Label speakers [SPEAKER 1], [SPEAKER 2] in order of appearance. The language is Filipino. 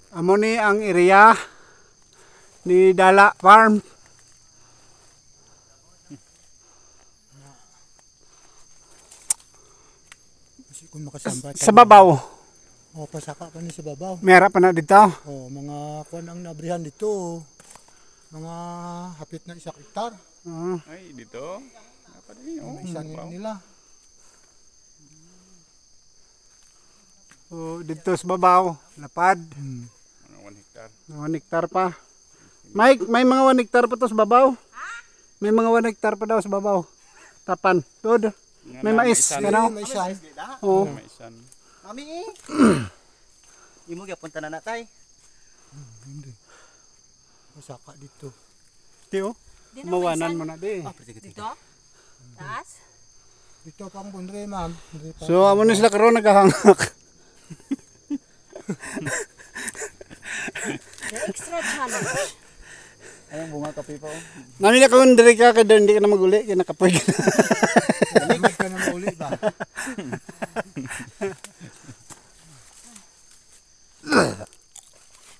[SPEAKER 1] Amo ni ang area ni Dala Farm.
[SPEAKER 2] Kung makasamba
[SPEAKER 1] Sa babaw.
[SPEAKER 2] O pasaka pa ni sa babaw.
[SPEAKER 1] Meron pa na dito.
[SPEAKER 2] O mga kuan ang nabrihan dito. Mga hapit na 1 hektar.
[SPEAKER 3] Ay, dito. Dapat din oh.
[SPEAKER 2] Isa nila.
[SPEAKER 1] So, dito sa babaw, lapad.
[SPEAKER 3] Ano, 1 hektar.
[SPEAKER 1] 1 hektar pa. Mike, may mga 1 hektar pa to sa babaw. May mga 1 hektar pa daw sa babaw. Tapan. Doon. May mais. Ganaw.
[SPEAKER 2] May isa.
[SPEAKER 1] Oo.
[SPEAKER 3] Maisan.
[SPEAKER 4] Kami imo gyapon tanan na tay.
[SPEAKER 2] Hindi. Pasaka dito.
[SPEAKER 1] Tiyo. Mawanan mo na di.
[SPEAKER 5] Dito? Taas?
[SPEAKER 2] Dito pang bundre, ma'am.
[SPEAKER 1] So, amo na sila karon naghahangak.
[SPEAKER 5] The extra challenge.
[SPEAKER 4] Ayong bunga kape pa oh.
[SPEAKER 1] Nami na kung diri ka kaya hindi ka na maguli kaya nakapoy ka.
[SPEAKER 2] Balik ka na mauli ba?